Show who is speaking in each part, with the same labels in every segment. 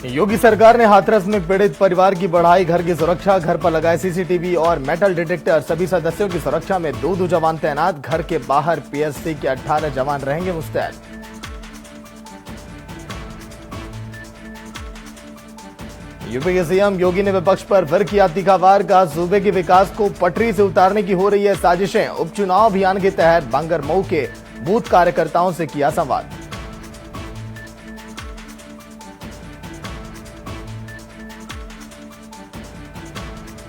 Speaker 1: योगी सरकार ने हाथरस में पीड़ित परिवार की बढ़ाई घर की सुरक्षा, घर पर लगाए सीसीटीवी और मेटल डिटेक्टर। सभी सदस्यों की सुरक्षा में 2 जवान तैनात। घर के बाहर पीएससी के 18 जवान रहेंगे मुस्तैद। यूपी के सीएम योगी ने विपक्ष पर फिर किया तीखा वार। कहा सूबे के विकास को पटरी से उतारने की हो रही है साजिशें। उपचुनाव अभियान के तहत बांगरमऊ के बूथ कार्यकर्ताओं से किया संवाद।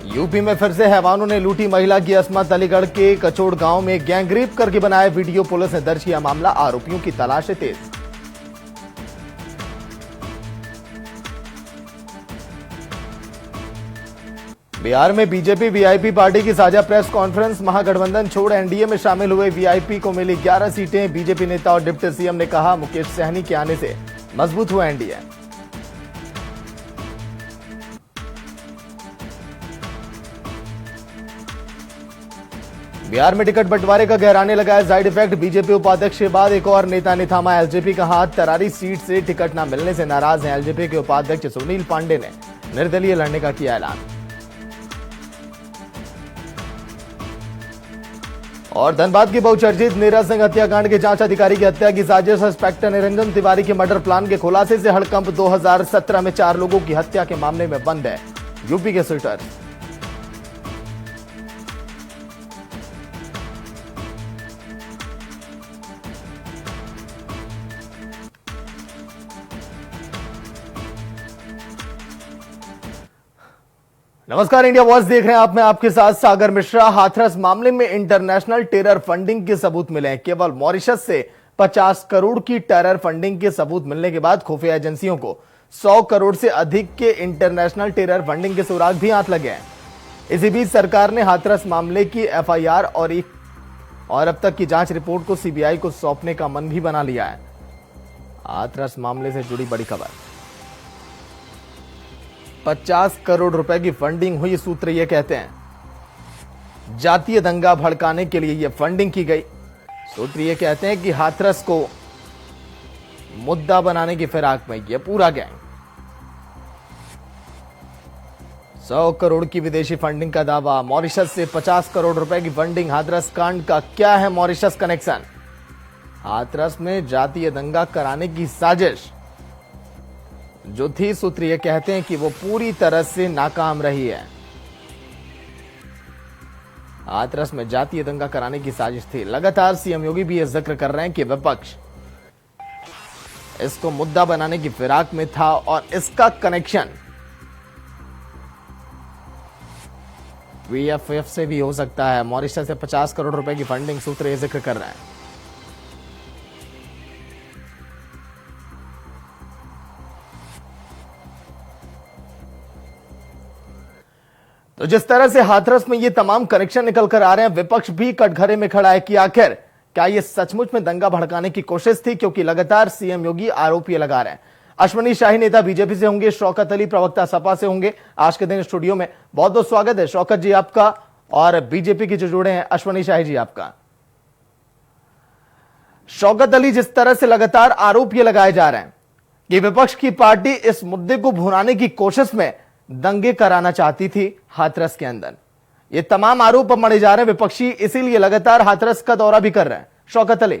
Speaker 1: यूपी में फिर से हैवानों ने लूटी महिला की अस्मत। अलीगढ़ के कचोड़ गांव में गैंगरेप करके बनाए वीडियो। पुलिस ने दर्ज किया मामला। आरोपियों की तलाश तेज। बिहार में बीजेपी वीआईपी पार्टी की साझा प्रेस कॉन्फ्रेंस। महागठबंधन छोड़ एनडीए में शामिल हुए वीआईपी को मिली 11 सीटें। बीजेपी नेता और डिप्टी सीएम ने कहा मुकेश सहनी के आने से मजबूत हुआ एनडीए। बिहार में टिकट बंटवारे का गहराने लगा है साइड इफेक्ट। बीजेपी उपाध्यक्ष के बाद एक और नेता ने थामा एलजेपी का हाथ। तरारी सीट से टिकट न मिलने से नाराज हैं एलजेपी के उपाध्यक्ष सुनील पांडे ने निर्दलीय लड़ने का किया ऐलान। और धनबाद की बहुचर्चित नीरज सिंह हत्याकांड के जांच अधिकारी की हत्या की साजिश। इंस्पेक्टर निरंजन तिवारी के मर्डर प्लान के खुलासे से हड़कंप। 2017 में 4 लोगों की हत्या के मामले में बंद है यूपी के शूटर। नमस्कार, इंडिया वॉच देख रहे हैं आप। मैं आपके साथ सागर मिश्रा। हाथरस मामले में इंटरनेशनल टेरर फंडिंग के सबूत मिले हैं। केवल मॉरिशस से 50 करोड़ की टेरर फंडिंग के सबूत मिलने के बाद खुफिया एजेंसियों को 100 करोड़ से अधिक के इंटरनेशनल टेरर फंडिंग के सुराग भी हाथ लगे हैं। इसी बीच सरकार ने हाथरस मामले की एफआईआर और अब तक की जांच रिपोर्ट को सीबीआई को सौंपने का मन भी बना लिया है। हाथरस मामले से जुड़ी बड़ी खबर। 50 करोड़ रुपए की फंडिंग हुई। सूत्र ये कहते हैं जातीय दंगा भड़काने के लिए यह फंडिंग की गई। सूत्र ये कहते हैं कि हाथरस को मुद्दा बनाने की फिराक में यह पूरा गैंग 100 करोड़ की विदेशी फंडिंग का दावा। मॉरिशस से 50 करोड़ रुपए की फंडिंग। हाथरस कांड का क्या है मॉरिशस कनेक्शन? हाथरस में जातीय दंगा कराने की साजिश जो थी, सूत्र ये कहते हैं कि वो पूरी तरह से नाकाम रही है। हाथरस में जातीय दंगा कराने की साजिश थी। लगातार सीएम योगी भी यह जिक्र कर रहे हैं कि विपक्ष इसको मुद्दा बनाने की फिराक में था और इसका कनेक्शन वीएफएफ से भी हो सकता है। मॉरिशस से 50 करोड़ रुपए की फंडिंग, सूत्र ये जिक्र कर रहे हैं। तो जिस तरह से हाथरस में ये तमाम कनेक्शन निकल कर आ रहे हैं, विपक्ष भी कटघरे में खड़ा है कि आखिर क्या ये सचमुच में दंगा भड़काने की कोशिश थी? क्योंकि लगातार सीएम योगी आरोप ये लगा रहे हैं। अश्वनी शाही नेता बीजेपी से होंगे, शौकत अली प्रवक्ता सपा से होंगे। आज के दिन स्टूडियो में बहुत बहुत स्वागत है शौकत जी आपका, और बीजेपी के जो जुड़े हैं अश्वनी शाही जी आपका। शौकत अली, जिस तरह से लगातार आरोप ये लगाए जा रहे हैं कि विपक्ष की पार्टी इस मुद्दे को भुनाने की कोशिश में दंगे कराना चाहती थी हाथरस के अंदर, ये तमाम आरोप मढ़े जा रहे हैं विपक्षी, इसीलिए लगातार हाथरस का दौरा भी कर रहे हैं। शौकत अली,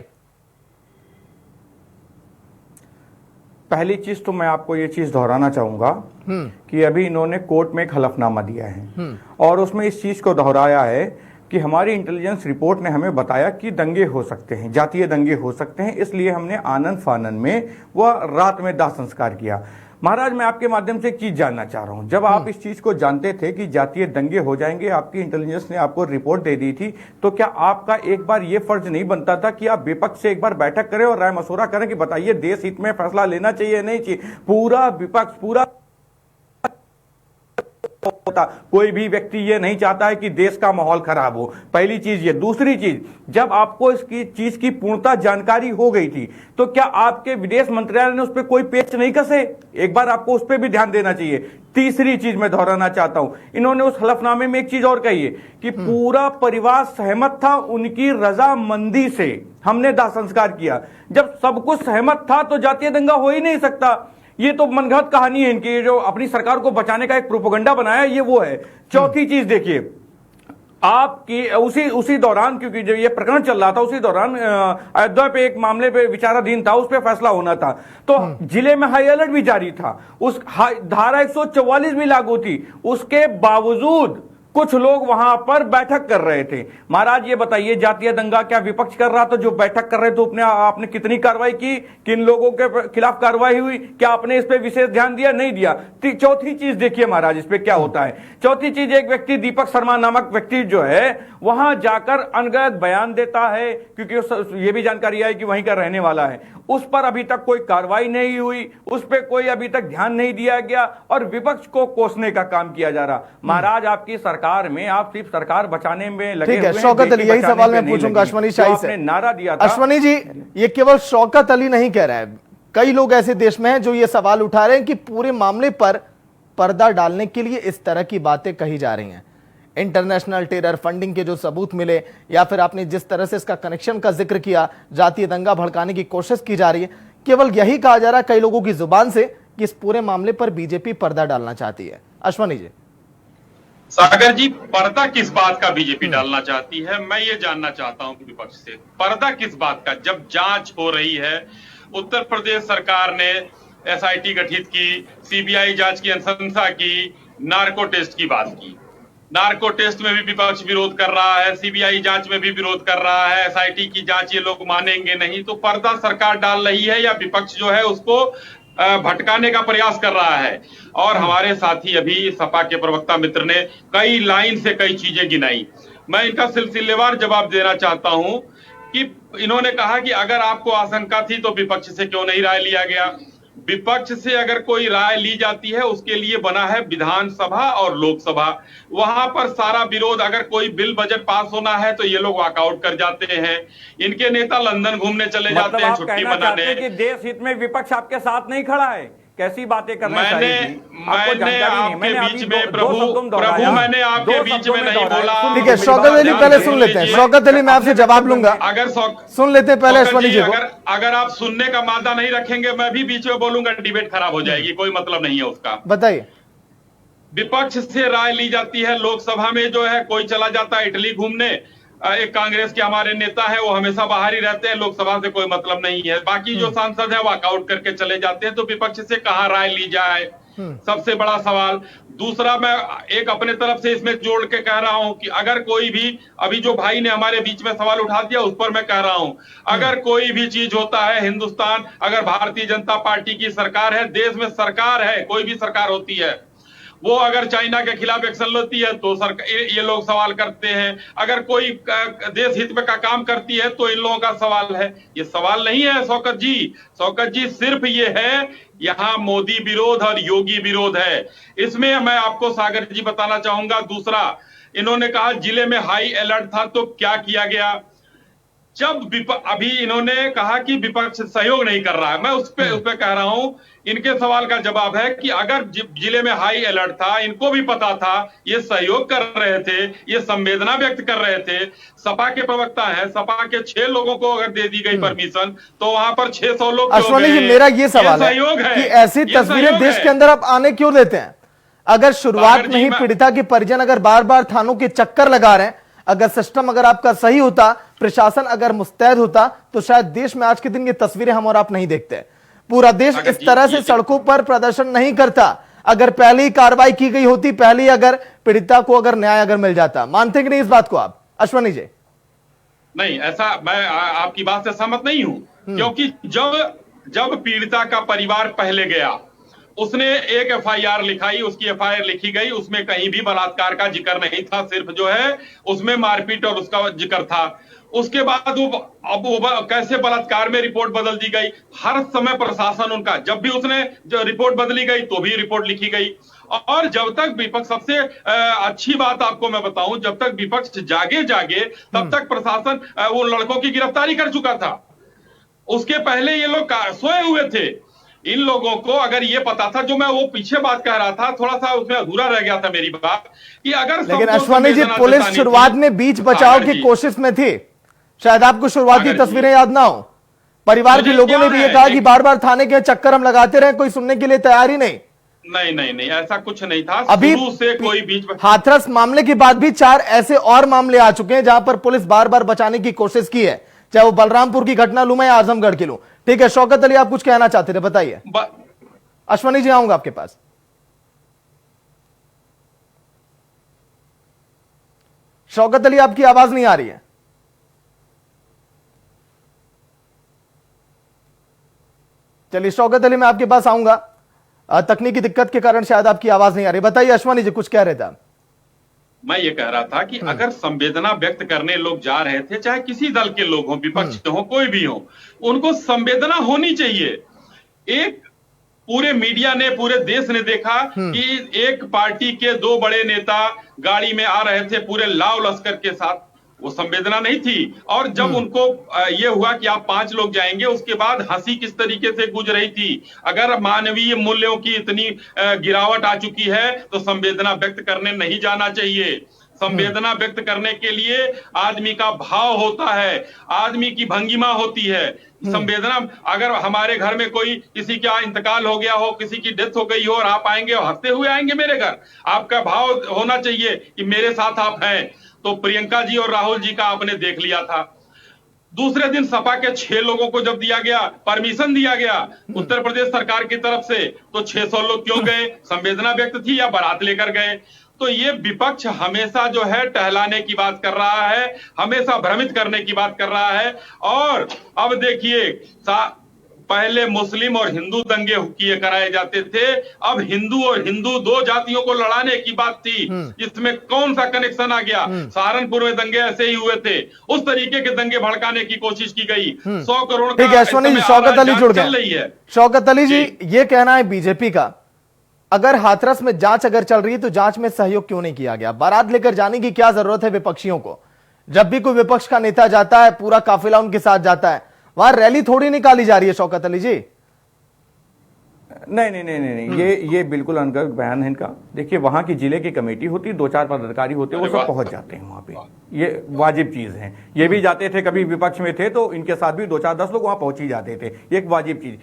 Speaker 2: पहली चीज तो मैं आपको ये चीज दोहराना चाहूंगा कि अभी इन्होंने कोर्ट में एक हलफनामा दिया है और उसमें इस चीज को दोहराया है कि हमारी इंटेलिजेंस रिपोर्ट ने हमें बताया कि दंगे हो सकते हैं, जातीय दंगे हो सकते हैं, इसलिए हमने आनंद फानन में वह रात में दाह संस्कार किया। महाराज, मैं आपके माध्यम से एक चीज जानना चाह रहा हूं। जब आप इस चीज को जानते थे कि जातीय दंगे हो जाएंगे, आपकी इंटेलिजेंस ने आपको रिपोर्ट दे दी थी, तो क्या आपका एक बार ये फर्ज नहीं बनता था कि आप विपक्ष से एक बार बैठक करें और राय मशवरा करें कि बताइए देश हित में फैसला लेना चाहिए नहीं चाहिए? पूरा विपक्ष, पूरा होता, कोई भी व्यक्ति ये नहीं चाहता है कि देश का माहौल खराब हो। पहली चीज ये। दूसरी चीज, जब आपको इसकी चीज की पूर्णतः जानकारी हो गई थी, तो क्या आपके विदेश मंत्रालय ने उस पर कोई पेच नहीं कसे? एक बार आपको उस पर भी ध्यान देना चाहिए। तीसरी चीज मैं दोहराना चाहता हूं, इन्होंने उस हलफनामे में एक चीज और कही है कि पूरा परिवार सहमत था, उनकी रजामंदी से हमने दाह संस्कार किया। जब सब कुछ सहमत था तो जातीय दंगा हो ही नहीं सकता। ये तो मनगढ़ंत कहानी है इनकी, जो अपनी सरकार को बचाने का एक प्रोपेगेंडा बनाया ये वो है। चौथी चीज देखिए, आपकी उसी दौरान, क्योंकि जब ये प्रकरण चल रहा था उसी दौरान अयोध्या पे एक मामले पे विचाराधीन था, उस पे फैसला होना था, तो जिले में हाई अलर्ट भी जारी था, उस धारा 144 भी लागू थी, उसके बावजूद कुछ लोग वहां पर बैठक कर रहे थे। महाराज ये बताइए, जातीय दंगा क्या विपक्ष कर रहा था? जो बैठक कर रहे थे अपने आपने कितनी कार्रवाई की, किन लोगों के खिलाफ कार्रवाई हुई, क्या आपने इस पे विशेष ध्यान दिया? नहीं दिया। चौथी चीज देखिए महाराज, इस पे क्या होता है। चौथी चीज, एक व्यक्ति दीपक शर्मा नामक व्यक्ति जो है वहां जाकर अनगढ़ बयान देता है, क्योंकि ये भी जानकारी आई कि वहीं का रहने वाला है, उस पर अभी तक कोई कार्रवाई नहीं हुई, उस पर कोई अभी तक ध्यान नहीं दिया गया और विपक्ष को कोसने का काम किया जा रहा। महाराज आपकी सरकार में आप सिर्फ सरकार बचाने में लगे
Speaker 1: ठीक
Speaker 2: हुए
Speaker 1: है,
Speaker 2: हैं,
Speaker 1: शौकत अली, यही सवाल मैं
Speaker 2: नहीं
Speaker 1: पूछूंगा
Speaker 2: लगी।
Speaker 1: अश्वनी
Speaker 2: जो
Speaker 1: शाही
Speaker 2: आपने
Speaker 1: से।
Speaker 2: नारा दिया था।
Speaker 1: अश्वनी जी, ये केवल शौकत अली नहीं कह रहा है, कई लोग ऐसे देश में हैं जो ये सवाल उठा रहे हैं कि पूरे मामले पर पर्दा डालने के लिए इस तरह की बातें कही जा रही हैं। इंटरनेशनल टेरर फंडिंग के जो सबूत मिले, या फिर आपने जिस तरह से इसका कनेक्शन का जिक्र किया, जातीय दंगा भड़काने की कोशिश की जा रही है, केवल यही कहा जा रहा है कई लोगों की जुबान से कि इस पूरे मामले पर बीजेपी पर्दा डालना चाहती है। अश्वनी जी।
Speaker 3: सागर जी, पर्दा किस बात का बीजेपी डालना चाहती है, मैं ये जानना चाहता हूं विपक्ष से। पर्दा किस बात का? जब जांच हो रही है, उत्तर प्रदेश सरकार ने एसआईटी गठित की, सीबीआई जांच की अनुशंसा की, नार्को टेस्ट की बात की। नार्को टेस्ट में भी विपक्ष विरोध कर रहा है, सीबीआई जांच में भी विरोध कर रहा है, एसआईटी की जांच ये लोग मानेंगे नहीं। तो पर्दा सरकार डाल रही है या विपक्ष जो है उसको भटकाने का प्रयास कर रहा है? और हमारे साथी अभी सपा के प्रवक्ता मित्र ने कई लाइन से कई चीजें गिनाई, मैं इनका सिलसिलेवार जवाब देना चाहता हूं कि इन्होंने कहा कि अगर आपको आशंका थी तो विपक्ष से क्यों नहीं राय लिया गया? विपक्ष से अगर कोई राय ली जाती है उसके लिए बना है विधानसभा और लोकसभा, वहां पर सारा विरोध, अगर कोई बिल बजट पास होना है तो ये लोग वॉकआउट कर जाते हैं। इनके नेता लंदन घूमने चले जाते हैं छुट्टी मनाने।
Speaker 2: कि देश हित में विपक्ष आपके साथ नहीं खड़ा है, कैसी बातें कर रहे हैं?
Speaker 3: मैंने आपके बीच में प्रभु मैंने आपके बीच में नहीं बोला।
Speaker 1: ठीक है, शौकत अली पहले सुन लेते हैं। शौकत अली, मैं आपसे जवाब लूंगा,
Speaker 3: अगर
Speaker 1: सुन लेते हैं पहले अश्वनी जी को।
Speaker 3: अगर आप सुनने का मादा नहीं रखेंगे, मैं भी बीच में बोलूंगा, डिबेट खराब हो जाएगी, कोई मतलब नहीं है उसका।
Speaker 1: बताइए।
Speaker 3: विपक्ष से राय ली जाती है, लोकसभा में जो है कोई चला जाता है इटली घूमने, एक कांग्रेस के हमारे नेता है वो हमेशा बाहर ही रहते हैं, लोकसभा से कोई मतलब नहीं है। बाकी जो सांसद है वॉकआउट करके चले जाते हैं, तो विपक्ष से कहां राय ली जाए, सबसे बड़ा सवाल। दूसरा, मैं एक अपने तरफ से इसमें जोड़ के कह रहा हूं कि अगर कोई भी, अभी जो भाई ने हमारे बीच में सवाल उठा दिया उस पर मैं कह रहा हूं, अगर कोई भी चीज होता है हिंदुस्तान, अगर भारतीय जनता पार्टी की सरकार है, देश में सरकार है, कोई भी सरकार होती है, वो अगर चाइना के खिलाफ एक्शन लेती है तो ये लोग सवाल करते हैं, अगर कोई देश हित में का काम करती है तो इन लोगों का सवाल है। ये सवाल नहीं है शौकत जी, शौकत जी, सिर्फ ये है यहाँ मोदी विरोध और योगी विरोध है। इसमें मैं आपको सागर जी बताना चाहूंगा। दूसरा, इन्होंने कहा जिले में हाई अलर्ट था तो क्या किया गया? जब अभी इन्होंने कहा कि विपक्ष सहयोग नहीं कर रहा है, मैं उस पे कह रहा हूं, इनके सवाल का जवाब है कि अगर जिले में हाई अलर्ट था, इनको भी पता था, ये सहयोग कर रहे थे, ये संवेदना व्यक्त कर रहे थे, सपा के प्रवक्ता है, सपा के 6 लोगों को अगर दे दी गई परमिशन तो वहां पर 600 लोग।
Speaker 1: अश्वनी जी, मेरा ये सवाल है कि ऐसी तस्वीरें देश के अंदर आप आने क्यों देते हैं? अगर शुरुआत में ही पीड़िता के परिजन अगर बार बार थानों के चक्कर लगा रहे हैं, अगर सिस्टम अगर आपका सही होता, प्रशासन अगर मुस्तैद होता, तो शायद देश में आज के दिन ये तस्वीरें हम और आप नहीं देखते। पूरा देश इस तरह से सड़कों पर प्रदर्शन नहीं करता अगर पहले ही कार्रवाई की गई होती, पहले ही अगर पीड़िता को अगर न्याय अगर मिल जाता। मानते कि नहीं इस बात को आप अश्वनी जी?
Speaker 3: नहीं, ऐसा मैं आपकी बात से सहमत नहीं हूं, क्योंकि जब पीड़िता का परिवार पहले गया, उसने एक एफआईआर लिखाई, उसकी एफआईआर लिखी गई, उसमें कहीं भी बलात्कार का जिक्र नहीं था, सिर्फ जो है उसमें मारपीट और उसका जिक्र था। उसके बाद वो कैसे बलात्कार में रिपोर्ट बदल दी गई, हर समय प्रशासन उनका, जब भी उसने जो रिपोर्ट बदली गई तो भी रिपोर्ट लिखी गई। और जब तक विपक्ष, सबसे अच्छी बात आपको मैं बताऊं, जब तक विपक्ष जागे तब तक प्रशासन वो लड़कों की गिरफ्तारी कर चुका था। उसके पहले ये लोग सोए हुए थे। इन लोगों को अगर ये पता था, जो मैं वो पीछे बात कह रहा था, थोड़ा सा उसमें अधूरा रह गया था मेरी बात, कि अगर,
Speaker 1: लेकिन अश्वनी जी, पुलिस शुरुआत में बीच बचाव की कोशिश में थी, शायद आपको शुरुआती तस्वीरें याद ना हो, परिवार के
Speaker 3: मुझे
Speaker 1: लोगों ने
Speaker 3: क्या
Speaker 1: भी ये
Speaker 3: है,
Speaker 1: कहा कि बार बार थाने के चक्कर हम लगाते रहे, कोई सुनने के लिए तैयार ही नहीं।
Speaker 3: नहीं नहीं नहीं, ऐसा कुछ नहीं था
Speaker 1: अभी
Speaker 3: शुरू से कोई बीच में।
Speaker 1: हाथरस मामले के बाद भी 4 ऐसे और मामले आ चुके हैं जहां पर पुलिस बार बार बचाने की कोशिश की है, चाहे वो बलरामपुर की घटना लूं मैं या आजमगढ़ की लूं। ठीक है शौकत अली, आप कुछ कहना चाहते थे, बताइए। अश्वनी जी आऊंगा आपके पास। शौकत अली, आपकी आवाज नहीं आ रही है। चलिए शौकत अली, मैं आपके पास आऊंगा, तकनीकी दिक्कत के कारण शायद आपकी आवाज नहीं आ रही। बताइए अश्वनी जी, कुछ कह रहे थे आप।
Speaker 3: मैं ये कह रहा था कि अगर संवेदना व्यक्त करने लोग जा रहे थे, चाहे किसी दल के लोग हों, विपक्ष हो, कोई भी हो, उनको संवेदना होनी चाहिए। एक पूरे मीडिया ने, पूरे देश ने देखा कि एक पार्टी के 2 बड़े नेता गाड़ी में आ रहे थे पूरे लाव लश्कर के साथ, वो संवेदना नहीं थी। और जब उनको ये हुआ कि आप 5 लोग जाएंगे, उसके बाद हंसी किस तरीके से गूंज रही थी। अगर मानवीय मूल्यों की इतनी गिरावट आ चुकी है तो संवेदना व्यक्त करने नहीं जाना चाहिए। संवेदना व्यक्त करने के लिए आदमी का भाव होता है, आदमी की भंगिमा होती है। संवेदना, अगर हमारे घर में कोई किसी का इंतकाल हो गया हो, किसी की डेथ हो गई हो और आप आएंगे और हंसते हुए आएंगे मेरे घर, आपका भाव होना चाहिए कि मेरे साथ आप हैं। तो प्रियंका जी और राहुल जी का आपने देख लिया था। दूसरे दिन सपा के 6 लोगों को जब दिया गया, परमिशन दिया गया उत्तर प्रदेश सरकार की तरफ से, तो 600 लोग क्यों गए? संवेदना व्यक्त थी या बारात लेकर गए? तो ये विपक्ष हमेशा जो है टहलाने की बात कर रहा है, हमेशा भ्रमित करने की बात कर रहा है। और अब देखिए, पहले मुस्लिम और हिंदू दंगे किए कराए जाते थे, अब हिंदू और हिंदू 2 जातियों को लड़ाने की बात थी। इसमें कौन सा कनेक्शन आ गया? सहारनपुर में दंगे ऐसे ही हुए थे, उस तरीके के दंगे भड़काने की कोशिश की गई। 100 करोड़
Speaker 1: ठीक है अश्वनी जी, शौकत अली जुड़ गए। शौकत अली जी, ये कहना है बीजेपी का, अगर हाथरस में जांच अगर चल रही है तो जांच में सहयोग क्यों नहीं किया गया? बारात लेकर जाने की क्या जरूरत है विपक्षियों को? जब भी कोई विपक्ष का नेता जाता है, पूरा काफिला उनके साथ जाता है, वहां रैली थोड़ी निकाली जा रही है। शौकत अली जी,
Speaker 2: नहीं नहीं नहीं नहीं, नहीं। ये बिल्कुल अनगढ़ बयान है इनका। देखिए, वहां की जिले की कमेटी होती है, 2-4 पदाधिकारी होते हैं, वो सब पहुंच जाते हैं वहां पे, ये वाजिब चीज है। ये भी जाते थे, कभी विपक्ष में थे तो इनके साथ भी 2-4-10 लोग वहां पहुंच ही जाते थे, ये एक वाजिब चीज।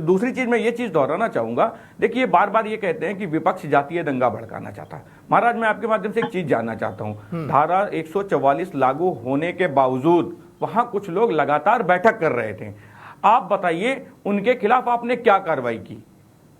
Speaker 2: दूसरी चीज मैं ये चीज दोहराना चाहूंगा, देखिए बार बार ये कहते हैं कि विपक्ष जातीय दंगा भड़काना चाहता है। महाराज, मैं आपके माध्यम से एक चीज जानना चाहता हूं। धारा 144 लागू होने के बावजूद वहां कुछ लोग लगातार बैठक कर रहे थे। आप बताइए, उनके खिलाफ आपने क्या कार्रवाई की?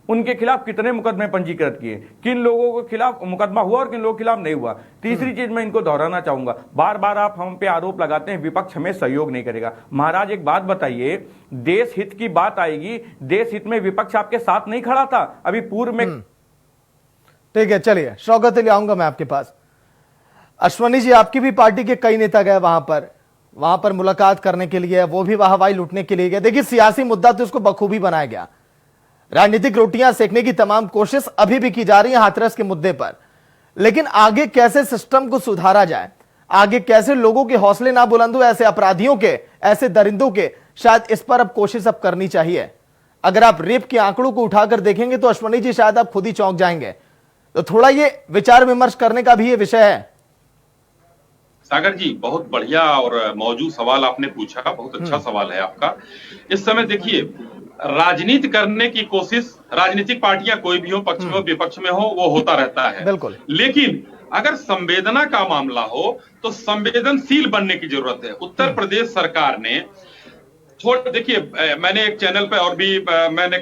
Speaker 2: उनके खिलाफ कितने मुकदमे पंजीकृत किए? किन लोगों के खिलाफ मुकदमा हुआ और किन लोगों के खिलाफ नहीं हुआ? तीसरी चीज मैं इनको दोहराना चाहूंगा, बार बार आप हम पे आरोप लगाते हैं विपक्ष हमें सहयोग नहीं करेगा। महाराज, एक बात बताइए, देश हित की बात आएगी, देश हित में विपक्ष आपके साथ नहीं खड़ा था अभी पूर्व में?
Speaker 1: ठीक है, चलिए शौकत अली आऊंगा मैं आपके पास। अश्वनी जी, आपकी भी पार्टी के कई नेता गए वहां पर मुलाकात करने के लिए, वो भी वाहवाही लूटने के लिए गए। देखिए, सियासी मुद्दा तो इसको बखूबी बनाया गया, राजनीतिक रोटियां सेकने की तमाम कोशिश अभी भी की जा रही है हाथरस के मुद्दे पर, लेकिन आगे कैसे सिस्टम को सुधारा जाए, आगे कैसे लोगों के हौसले ना बुलंद हो ऐसे अपराधियों के, ऐसे दरिंदों के, शायद इस पर अब कोशिश अब करनी चाहिए। अगर आप रेप के आंकड़ों को उठाकर देखेंगे तो अश्वनी जी शायद आप खुद ही चौंक जाएंगे। तो थोड़ा ये विचार विमर्श करने का भी ये विषय है।
Speaker 3: सागर जी, बहुत बढ़िया और मौजूद सवाल आपने पूछा, बहुत अच्छा सवाल है आपका। इस समय देखिए, राजनीति करने की कोशिश, राजनीतिक पार्टियां कोई भी हो, पक्ष में हो विपक्ष में हो, वो होता रहता है
Speaker 1: बिल्कुल।
Speaker 3: लेकिन अगर संवेदना का मामला हो तो संवेदनशील बनने की जरूरत है। उत्तर प्रदेश सरकार ने देखिए, मैंने एक चैनल पे और भी मैंने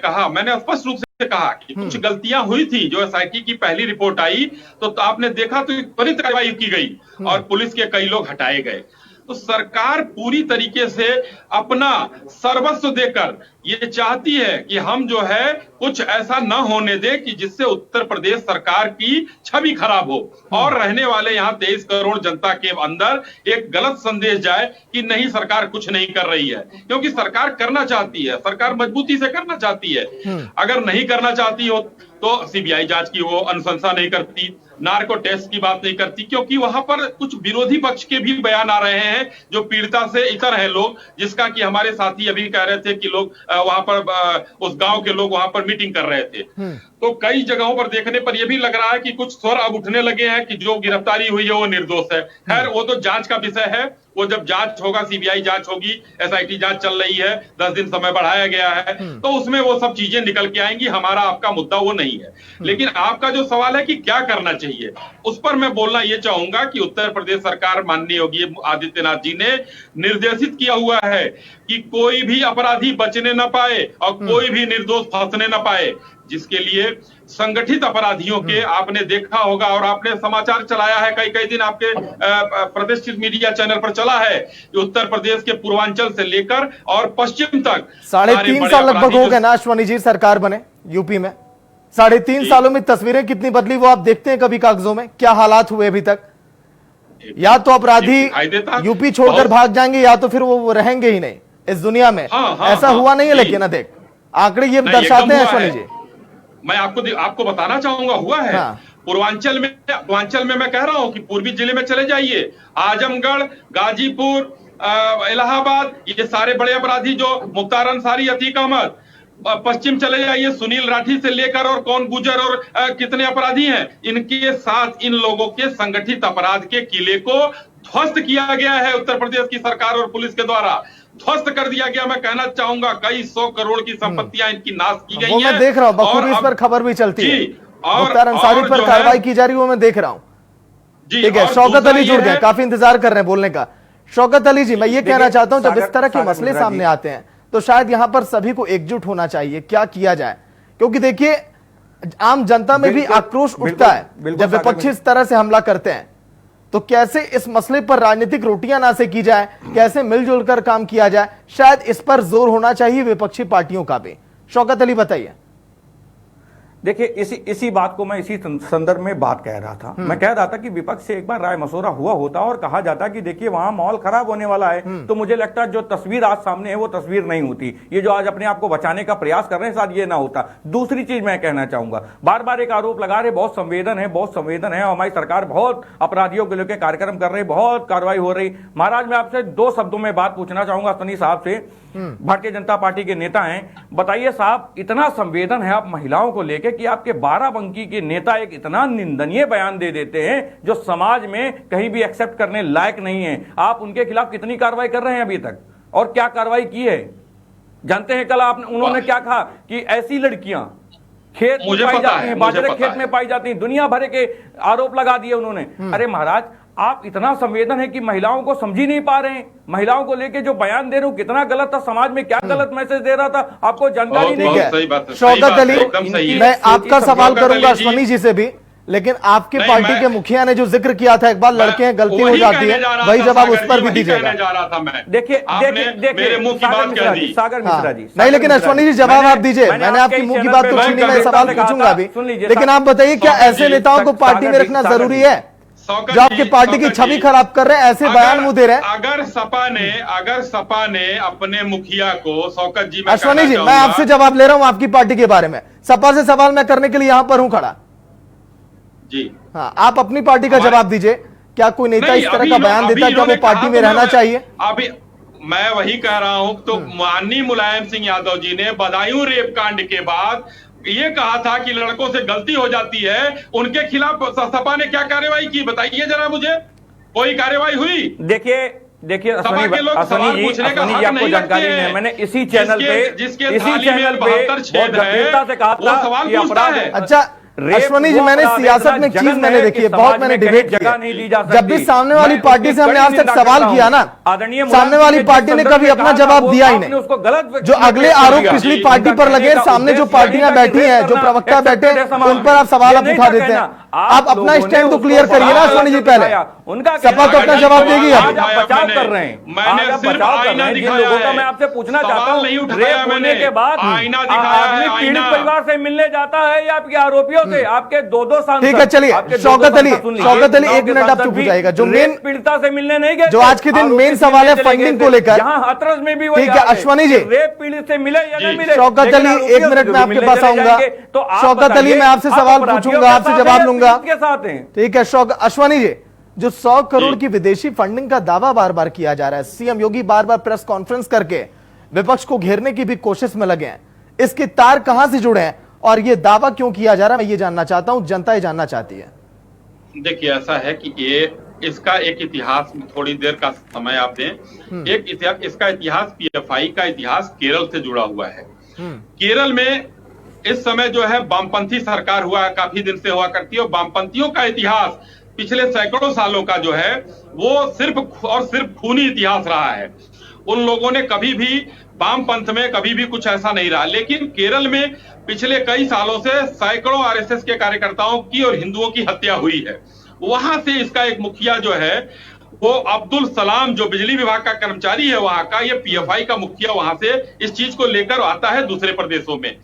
Speaker 3: स्पष्ट रूप से कहा कि कुछ गलतियां हुई थी। जो एसआईटी की पहली रिपोर्ट आई तो आपने देखा तो त्वरित कार्रवाई की गई और पुलिस के कई लोग हटाए गए। तो सरकार पूरी तरीके से अपना सर्वस्व देकर ये चाहती है कि हम जो है कुछ ऐसा न होने दे कि जिससे उत्तर प्रदेश सरकार की छवि खराब हो और रहने वाले यहाँ 23 करोड़ जनता के अंदर एक गलत संदेश जाए कि नहीं, सरकार कुछ नहीं कर रही है। क्योंकि सरकार करना चाहती है, सरकार मजबूती से करना चाहती है। अगर नहीं करना चाहती हो तो सीबीआई जांच की वो अनुशंसा नहीं करती, नार्को टेस्ट की बात नहीं करती, क्योंकि वहां पर कुछ विरोधी पक्ष के भी बयान आ रहे हैं जो पीड़िता से इतर हैं लोग, जिसका कि हमारे साथी अभी कह रहे थे कि लोग वहां पर उस गांव के लोग वहां पर मीटिंग कर रहे थे। तो कई जगहों पर देखने पर यह भी लग रहा है कि कुछ स्वर अब उठने लगे हैं कि जो गिरफ्तारी हुई है वो निर्दोष है। खैर, वो तो जांच का विषय है, वो जब जांच होगा, सीबीआई जांच होगी, एसआईटी जांच चल रही है, 10 दिन समय बढ़ाया गया है, तो उसमें वो सब चीजें निकल के आएंगी। हमारा आपका मुद्दा वो नहीं है। लेकिन आपका जो सवाल है कि क्या करना चाहिए, उस पर मैं बोलना ये चाहूंगा कि उत्तर प्रदेश सरकार, माननीय योगी आदित्यनाथ जी ने निर्देशित किया हुआ है कि कोई भी अपराधी बचने न पाए और कोई भी निर्दोष फंसने न पाए, जिसके लिए संगठित अपराधियों के, आपने देखा होगा और आपने समाचार चलाया है, कई कई दिन आपके प्रतिष्ठित मीडिया चैनल पर चला है कि उत्तर प्रदेश के पूर्वांचल से लेकर और पश्चिम तक
Speaker 1: 3.5 साल लगभग हो गए ना अश्वनी जी सरकार बने यूपी में। 3.5 सालों में तस्वीरें कितनी बदली वो आप देखते हैं कभी कागजों में? क्या हालात हुए अभी तक? या तो अपराधी यूपी छोड़कर भाग जाएंगे या तो फिर वो रहेंगे ही नहीं इस दुनिया में। ऐसा हुआ नहीं है, लेकिन ना देख आंकड़े ये दर्शाते हैं अश्वनी जी।
Speaker 3: मैं आपको बताना चाहूंगा, हुआ है। पूर्वांचल में मैं कह रहा हूं कि पूर्वी जिले में चले जाइए, आजमगढ़, गाजीपुर, इलाहाबाद, ये सारे बड़े अपराधी जो मुख्तार अंसारी, अतीक अहमद, पश्चिम चले जाइए, सुनील राठी से लेकर और कौन गुजर और कितने अपराधी हैं, इनके साथ इन लोगों के संगठित अपराध के किले को ध्वस्त किया गया है उत्तर प्रदेश की सरकार और पुलिस के द्वारा, ध्वस्त कर दिया गया। मैं कहना चाहूंगा कई 100 करोड़ की संपत्तियां इनकी नाश की गई हैं।
Speaker 1: मैं देख रहा हूं बखूबी इस पर खबर भी चलती है, मुख्तार अंसारी पर कार्रवाई की जा रही है, वो मैं देख रहा हूं। ठीक है, शौकत अली जुड़ गए, काफी इंतजार कर रहे हैं बोलने का। शौकत अली जी, मैं ये कहना चाहता हूं जब इस तरह के मसले सामने आते हैं तो शायद यहां पर सभी को एकजुट होना चाहिए। क्या किया जाए? क्योंकि देखिए आम जनता में भी आक्रोश उठता है जब विपक्षी इस तरह से हमला करते हैं, तो कैसे इस मसले पर राजनीतिक रोटियां ना से की जाए, कैसे मिलजुल कर काम किया जाए, शायद इस पर जोर होना चाहिए विपक्षी पार्टियों का भी। शौकत अली बताइए।
Speaker 2: देखिए इसी बात को मैं इसी संदर्भ में बात कह रहा था। मैं कह रहा था कि विपक्ष से एक बार राय मशवरा हुआ होता और कहा जाता कि देखिए वहां माहौल खराब होने वाला है, तो मुझे लगता है जो तस्वीर आज सामने है वो तस्वीर नहीं होती। ये जो आज अपने आप को बचाने का प्रयास कर रहे हैं शायद ये ना होता। दूसरी चीज मैं कहना चाहूंगा, बार बार एक आरोप लगा रहे बहुत संवेदन है, हमारी सरकार बहुत अपराधियों के लेकर कार्यक्रम कर रही, बहुत कार्रवाई हो रही। महाराज मैं आपसे 2 शब्दों में बात पूछना चाहूंगा अश्वनी साहब से, भारतीय जनता पार्टी के नेता हैं, बताइए साहब, इतना संवेदन है आप महिलाओं को लेकर कि आपके बाराबंकी के नेता एक इतना निंदनीय बयान दे देते हैं जो समाज में कहीं भी एक्सेप्ट करने लायक नहीं है। आप उनके खिलाफ कितनी कार्रवाई कर रहे हैं अभी तक, और क्या कार्रवाई की है? जानते हैं कल उन्होंने क्या कहा कि ऐसी लड़कियां खेत में पाई जाती हैं, बाजरे खेत में पाई जाती हैं, दुनिया भर के आरोप लगा दिए उन्होंने। अरे महाराज, आप इतना संवेदन है कि महिलाओं को समझ ही नहीं पा रहे हैं। महिलाओं को लेके जो बयान दे रहे हो कितना गलत था, समाज में क्या गलत मैसेज दे रहा था, आपको जानकारी नहीं है।
Speaker 1: शौकत अली, मैं आपका सवाल करूंगा अश्वनी जी से भी, लेकिन आपके पार्टी के मुखिया ने जो जिक्र किया था एक बार लड़के हैं गलती हो जाती है, वही जवाब उस पर भी दीजिएगा।
Speaker 2: देखिए सागर मिश्रा जी,
Speaker 1: नहीं लेकिन अश्वनी जी जवाब आप दीजिए। मैंने आपकी मुंह की बात तो छीनी, मैं सवाल पूछूंगा अभी, लेकिन आप बताइए क्या ऐसे नेताओं को पार्टी में रखना जरूरी है जो आपकी पार्टी की छवि खराब कर रहे हैं, ऐसे बयान मुंह दे रहे हैं?
Speaker 3: अगर सपा ने अपने मुखिया को, शौकत जी,
Speaker 1: अश्वनी जी मैं आपसे जवाब ले रहा हूं आपकी पार्टी के बारे में, सपा से सवाल मैं करने के लिए यहां पर हूं खड़ा
Speaker 3: जी।
Speaker 1: हाँ, आप अपनी पार्टी का जवाब दीजिए। क्या कोई नेता इस तरह का बयान देता है क्या वो पार्टी में रहना चाहिए?
Speaker 3: अभी मैं वही कह रहा हूं, तो माननीय मुलायम सिंह यादव जी ने बदायूं रेप कांड के बाद ये कहा था कि लड़कों से गलती हो जाती है, उनके खिलाफ सपा ने क्या कार्रवाई की, बताइए जरा मुझे। कोई कार्रवाई हुई?
Speaker 2: देखिए अश्वनी जी आपको जानकारी नहीं है, मैंने इसी चैनल पे बहुत गंभीरता से कहा था कि अपराध है।
Speaker 1: अच्छा अश्वनी जी, मैंने सियासत में चीज मैंने देखी है, बहुत मैंने डिबेट किया, जब भी सामने वाली पार्टी से हमने आज तक सवाल किया ना, सामने वाली पार्टी ने कभी अपना जवाब दिया ही नहीं। जो अगले आरोप पिछली पार्टी पर लगे, सामने जो पार्टियां बैठी हैं, जो प्रवक्ता बैठे, उन पर आप सवाल उठा देते हैं। आप अपना स्टैंड तो क्लियर करिए ना अश्वनी जी, पहले सपा तो अपना जवाब देगी।
Speaker 2: बचाव कर रहे हैं, जिन लोगों का मैं आपसे पूछना चाहता हूँ, रेप होने के बाद आदमी पीड़ित परिवार से मिलने जाता है या आपके आरोपियों से? आपके 2 साल,
Speaker 1: ठीक है चलिए शौकत अली 1 मिनट आप चुप हो जाएगा। जो मेन
Speaker 2: पीड़िता से मिलने नहीं गए,
Speaker 1: जो आज के दिन मेन सवाल है फंडिंग को लेकर,
Speaker 2: यहाँ हाथरस में भी
Speaker 1: ठीक है अश्वनी जी,
Speaker 2: रेप पीड़ित से मिले या नहीं मिले?
Speaker 1: शौकत अली 1 मिनट में आपके पास आऊंगा। शौकत अली मैं आपसे सवाल पूछूंगा, आपसे जवाब लूंगा, ठीक है। अश्वनी जी, जो 100 करोड़ की विदेशी फंडिंग का दावा बार बार किया जा रहा है, सीएम योगी बार बार प्रेस कॉन्फ्रेंस करके विपक्ष को घेरने की भी कोशिश में लगे हैं, इसके तार कहां से जुड़े हैं और ये दावा क्यों किया जा रहा है, मैं ये जानना चाहता हूं, जनता ये जानना चाहती है।
Speaker 3: देखिए ऐसा है कि ये इसका एक इतिहास, थोड़ी देर का समय आप दें। एक इतिहास, इसका इतिहास, पीएफआई का इतिहास केरल से जुड़ा हुआ है। केरल में इस समय जो है वामपंथी सरकार हुआ, काफी दिन से हुआ करती है, और वामपंथियों का इतिहास पिछले सैकड़ों सालों का जो है वो सिर्फ और सिर्फ खूनी इतिहास रहा है। उन लोगों ने कभी भी वामपंथ में कभी भी कुछ ऐसा नहीं रहा। लेकिन केरल में पिछले कई सालों से सैकड़ों आरएसएस के कार्यकर्ताओं की और हिंदुओं की हत्या हुई है। वहां से इसका एक मुखिया जो है वो अब्दुल सलाम, जो बिजली विभाग का कर्मचारी है वहां का, ये पीएफआई का मुखिया वहां से इस चीज को लेकर आता है दूसरे प्रदेशों में।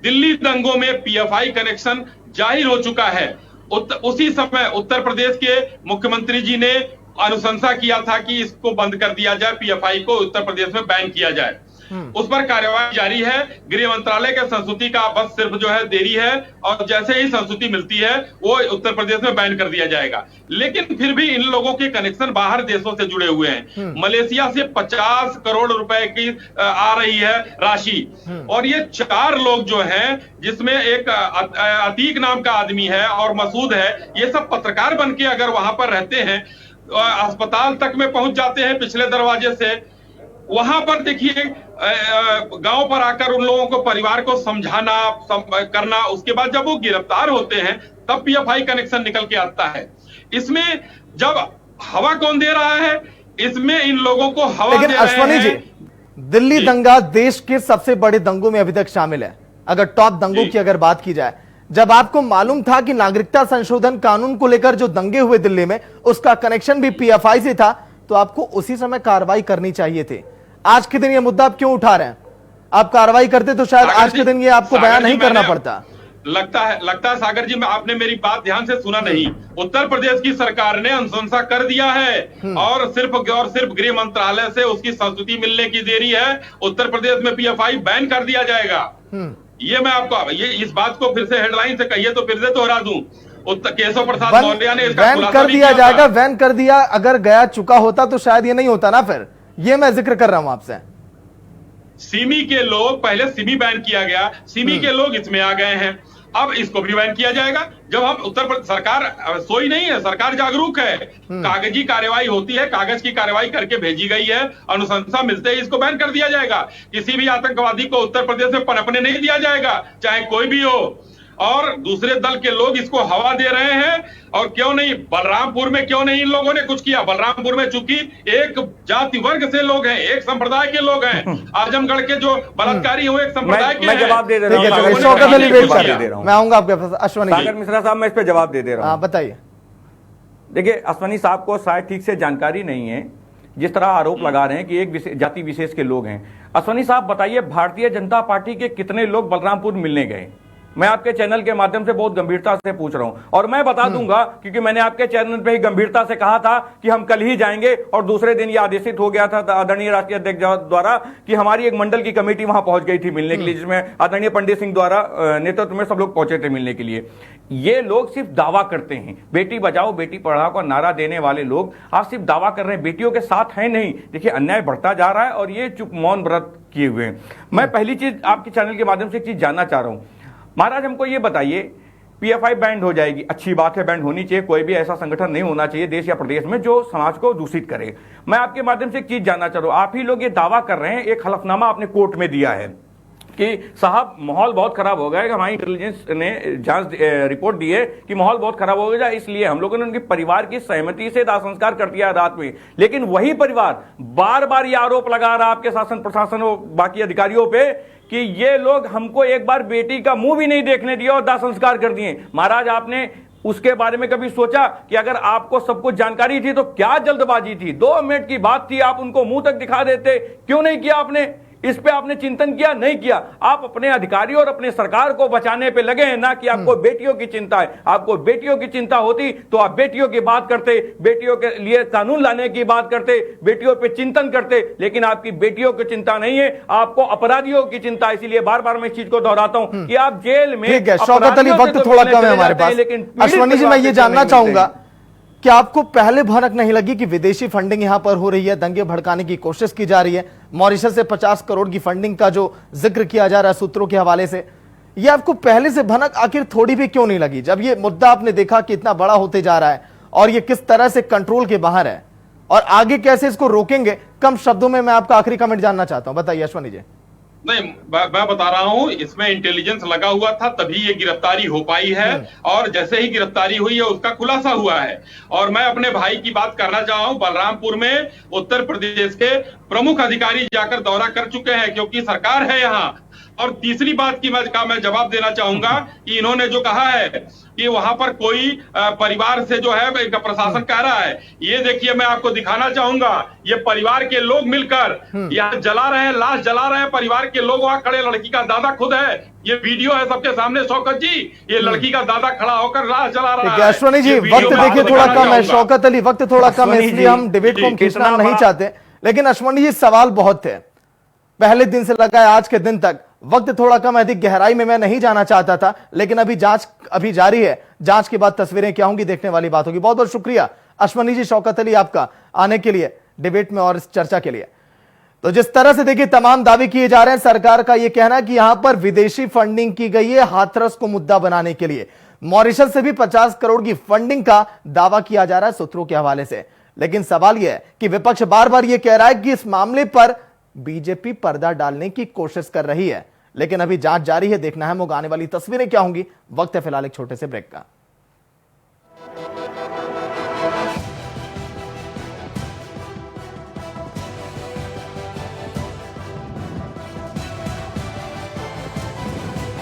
Speaker 3: दिल्ली दंगों में पीएफआई कनेक्शन जाहिर हो चुका है। उसी समय उत्तर प्रदेश के मुख्यमंत्री जी ने अनुशंसा किया था कि इसको बंद कर दिया जाए, पीएफआई को उत्तर प्रदेश में बैन किया जाए। उस पर कार्यवाही जारी है। गृह मंत्रालय के संस्तुति का बस सिर्फ जो है देरी है, और जैसे ही संस्तुति मिलती है वो उत्तर प्रदेश में बैन कर दिया जाएगा। लेकिन फिर भी इन लोगों के कनेक्शन बाहर देशों से जुड़े हुए हैं। मलेशिया से 50 करोड़ रुपए की आ रही है राशि, और ये 4 लोग जो हैं, जिसमें एक अतीक नाम का आदमी है और मसूद है, ये सब पत्रकार बन के अगर वहां पर रहते हैं, अस्पताल तक में पहुंच जाते हैं पिछले दरवाजे से। वहां पर देखिए गांव पर आकर उन लोगों को, परिवार को समझाना करना, उसके बाद जब वो गिरफ्तार होते हैं तब पीएफआई कनेक्शन निकल के आता है। इसमें जब हवा कौन दे रहा है, इसमें इन लोगों को हवा
Speaker 1: लेकिन
Speaker 3: दे रहे
Speaker 1: अश्वनी जी, दिल्ली दंगा देश के सबसे बड़े दंगों में अभी तक शामिल है, अगर टॉप दंगों की अगर बात की जाए। जब आपको मालूम था कि नागरिकता संशोधन कानून को लेकर जो दंगे हुए दिल्ली में, उसका कनेक्शन भी पीएफआई से था, तो आपको उसी समय कार्रवाई करनी चाहिए थी। आज के दिन ये मुद्दा आप क्यों उठा रहे हैं? आप कार्रवाई करते तो शायद आज के दिन ये आपको बयान नहीं करना पड़ता।
Speaker 3: लगता है सागर जी, आपने मेरी बात ध्यान से सुना नहीं। उत्तर प्रदेश की सरकार ने अनुशंसा कर दिया है, और सिर्फ गृह मंत्रालय से उसकी संस्तुति मिलने की देरी है। उत्तर प्रदेश में पीएफआई बैन कर दिया जाएगा। ये मैं आपको इस बात को फिर से हेडलाइन से कहिए तो फिर से दोहरा दूं। केशव प्रसाद मौर्य ने इसका
Speaker 1: बैन कर दिया जाएगा, बैन कर दिया। अगर गया चुका होता तो शायद ये नहीं होता ना। फिर ये मैं जिक्र कर रहा हूं आपसे।
Speaker 3: सिमी के लोग, पहले सिमी बैन किया गया, सिमी के लोग इसमें आ गए हैं, अब इसको भी बैन किया जाएगा। जब हम उत्तर प्रदेश, सरकार सोई नहीं है, सरकार जागरूक है। कागजी कार्रवाई होती है, कागज की कार्रवाई करके भेजी गई है, अनुशंसा मिलते ही इसको बैन कर दिया जाएगा। किसी भी आतंकवादी को उत्तर प्रदेश में पनपने नहीं दिया जाएगा, चाहे कोई भी हो। और दूसरे दल के लोग इसको हवा दे रहे हैं। और क्यों नहीं, बलरामपुर में क्यों नहीं इन लोगों ने कुछ किया? बलरामपुर में चूंकि एक जाति वर्ग से लोग हैं, एक संप्रदाय के लोग हैं। आजमगढ़ के जो बलात्कारी हुए एक संप्रदाय के
Speaker 2: मैं जवाब दे दे रहा
Speaker 1: हूं। मैं आऊंगा आपके पास। अश्वनी
Speaker 2: सागर मिश्रा साहब, मैं इस पे जवाब दे रहा हूं।
Speaker 1: बताइए।
Speaker 2: देखिए, अश्वनी साहब को शायद ठीक से जानकारी नहीं है, जिस तरह आरोप लगा रहे हैं कि एक जाति विशेष के लोग हैं। अश्वनी साहब बताइए, भारतीय जनता पार्टी के कितने लोग बलरामपुर मिलने गए? मैं आपके चैनल के माध्यम से बहुत गंभीरता से पूछ रहा हूं, और मैं बता दूंगा, क्योंकि मैंने आपके चैनल पे ही गंभीरता से कहा था कि हम कल ही जाएंगे, और दूसरे दिन यह आदेशित हो गया था आदरणीय राष्ट्रीय अध्यक्ष द्वारा कि हमारी एक मंडल की कमेटी वहां पहुंच गई थी मिलने के लिए, जिसमें आदरणीय पंडित सिंह द्वारा नेतृत्व में सब लोग पहुंचे थे मिलने के लिए। ये लोग सिर्फ दावा करते हैं, बेटी बचाओ बेटी पढ़ाओ का नारा देने वाले लोग आज सिर्फ दावा कर रहे हैं, बेटियों के साथ है नहीं। देखिए, अन्याय बढ़ता जा रहा है, और ये चुप मौन व्रत किए हुए हैं। मैं पहली चीज आपके चैनल के माध्यम से एक चीज जानना चाह रहा हूं। महाराज, हमको ये बताइए, पीएफआई बैंड हो जाएगी, अच्छी बात है, बैंड होनी चाहिए। कोई भी ऐसा संगठन नहीं होना चाहिए देश या प्रदेश में जो समाज को दूषित करे। मैं आपके माध्यम से एक चीज जानना चाह रहा हूं। आप ही लोग ये दावा कर रहे हैं, एक हलफनामा आपने कोर्ट में दिया है कि साहब माहौल बहुत खराब हो गया है, हमारी इंटेलिजेंस ने जांच रिपोर्ट दी है कि माहौल बहुत खराब हो गया, इसलिए हम लोगों ने उनके परिवार की सहमति से दाह संस्कार कर दिया रात में। लेकिन वही परिवार बार बार ये आरोप लगा रहा आपके शासन प्रशासन और बाकी अधिकारियों पे कि ये लोग हमको एक बार बेटी का मुंह भी नहीं देखने दिया और दाह संस्कार कर दिए। महाराज, आपने उसके बारे में कभी सोचा कि अगर आपको सब कुछ जानकारी थी तो क्या जल्दबाजी थी? 2 मिनट की बात थी, आप उनको मुंह तक दिखा देते, क्यों नहीं किया आपने? इस पे आपने चिंतन किया? नहीं किया। आप अपने अधिकारियों और अपने सरकार को बचाने पे लगे हैं, ना कि आपको बेटियों की चिंता है। आपको बेटियों की चिंता होती तो आप बेटियों की बात करते, बेटियों के लिए कानून लाने की बात करते, बेटियों पे चिंतन करते। लेकिन आपकी बेटियों की चिंता नहीं है, आपको अपराधियों की चिंता। इसीलिए बार बार मैं इस चीज को दोहराता हूं कि आप जेल में,
Speaker 1: शौकत अली, वक्त थोड़ा कम है हमारे पास।
Speaker 2: लेकिन
Speaker 1: अश्वनी जी, मैं ये जानना चाहूंगा क्या आपको पहले भनक नहीं लगी कि विदेशी फंडिंग यहां पर हो रही है, दंगे भड़काने की कोशिश की जा रही है? मॉरिशस से 50 करोड़ की फंडिंग का जो जिक्र किया जा रहा है सूत्रों के हवाले से, ये आपको पहले से भनक आखिर थोड़ी भी क्यों नहीं लगी? जब ये मुद्दा आपने देखा कि इतना बड़ा होते जा रहा है और ये किस तरह से कंट्रोल के बाहर है और आगे कैसे इसको रोकेंगे, कम शब्दों में मैं आपका आखिरी कमेंट जानना चाहता हूं। बताइए अश्वनी जी।
Speaker 3: नहीं, मैं बता रहा हूं, इसमें इंटेलिजेंस लगा हुआ था तभी ये गिरफ्तारी हो पाई है, और जैसे ही गिरफ्तारी हुई है उसका खुलासा हुआ है। और मैं अपने भाई की बात करना चाह रहा हूं, बलरामपुर में उत्तर प्रदेश के प्रमुख अधिकारी जाकर दौरा कर चुके हैं, क्योंकि सरकार है यहाँ। और तीसरी बात की मैं जवाब देना चाहूंगा कि इन्होंने जो कहा है कि वहां पर कोई परिवार से जो है प्रशासन कह रहा है, ये देखिए मैं आपको दिखाना चाहूंगा, ये परिवार के लोग मिलकर यहाँ जला रहे हैं, लाश जला रहे हैं, परिवार के लोग वहां खड़े, लड़की का दादा खुद है, ये वीडियो है सबके सामने शौकत जी, ये लड़की का दादा खड़ा होकर लाश जला रहा है।
Speaker 1: अश्वनी जी वक्त देखिए थोड़ा कम है, शौकत अली वक्त थोड़ा कम है, इसलिए हम डिबेट को खींचना नहीं चाहते। लेकिन अश्वनी जी सवाल बहुत थे, पहले दिन से लगा है आज के दिन तक, वक्त थोड़ा कम है, अधिक गहराई में मैं नहीं जाना चाहता था, लेकिन अभी जांच अभी जारी है, जांच के बाद तस्वीरें क्या होंगी देखने वाली बात होगी। बहुत बहुत शुक्रिया अश्वनी जी, शौकत अली आपका आने के लिए डिबेट में और इस चर्चा के लिए। तो जिस तरह से देखिए तमाम दावे किए जा रहे हैं, सरकार का यह कहना है कि यहां पर विदेशी फंडिंग की गई है हाथरस को मुद्दा बनाने के लिए। मॉरिशस से भी 50 करोड़ की फंडिंग का दावा किया जा रहा है सूत्रों के हवाले से। लेकिन सवाल यह है कि विपक्ष बार बार यह कह रहा है कि इस मामले पर बीजेपी पर्दा डालने की कोशिश कर रही है, लेकिन अभी जांच जारी है, देखना है होगा आने वाली तस्वीरें क्या होंगी। वक्त है फिलहाल एक छोटे से ब्रेक का।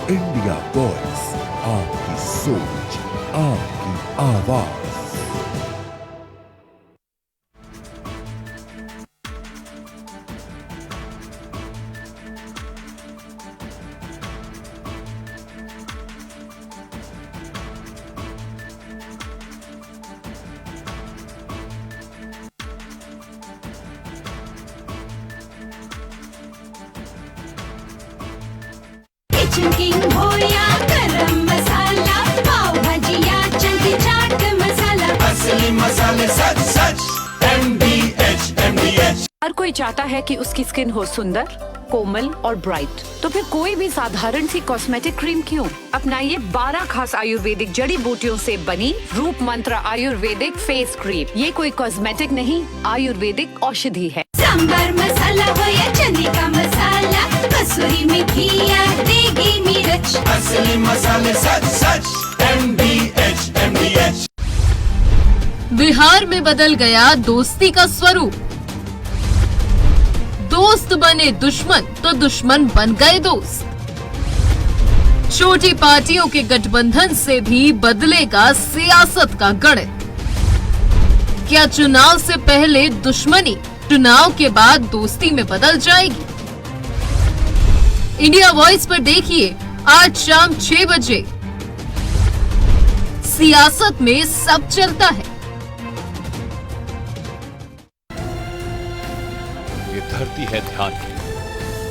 Speaker 4: इंडिया वॉइस, आपकी सोच, आपकी आवाज।
Speaker 5: किंग हो या गरम मसाला, पाव भजिया चंकी चाट मसाला, असली मसाले सच सच MDH।
Speaker 6: हर कोई चाहता है कि उसकी स्किन हो सुंदर, कोमल और ब्राइट, तो फिर कोई भी साधारण सी कॉस्मेटिक क्रीम क्यों? अपनाइए 12 खास आयुर्वेदिक जड़ी बूटियों से बनी रूप मंत्र आयुर्वेदिक फेस क्रीम। ये कोई कॉस्मेटिक नहीं, आयुर्वेदिक औषधि है।
Speaker 5: सांबर मसाला हो या चने का मसाला, कसूरी मेथी या देगी मिर्च, असली मसाले सच सच MDH।
Speaker 7: बिहार में बदल गया दोस्ती का स्वरूप, दोस्त बने दुश्मन तो दुश्मन बन गए दोस्त। छोटी पार्टियों के गठबंधन से भी बदलेगा सियासत का गणित। क्या चुनाव से पहले दुश्मनी चुनाव के बाद दोस्ती में बदल जाएगी? इंडिया वॉइस पर देखिए आज शाम 6 बजे। सियासत में सब चलता है।
Speaker 8: ये धरती है ध्यान की,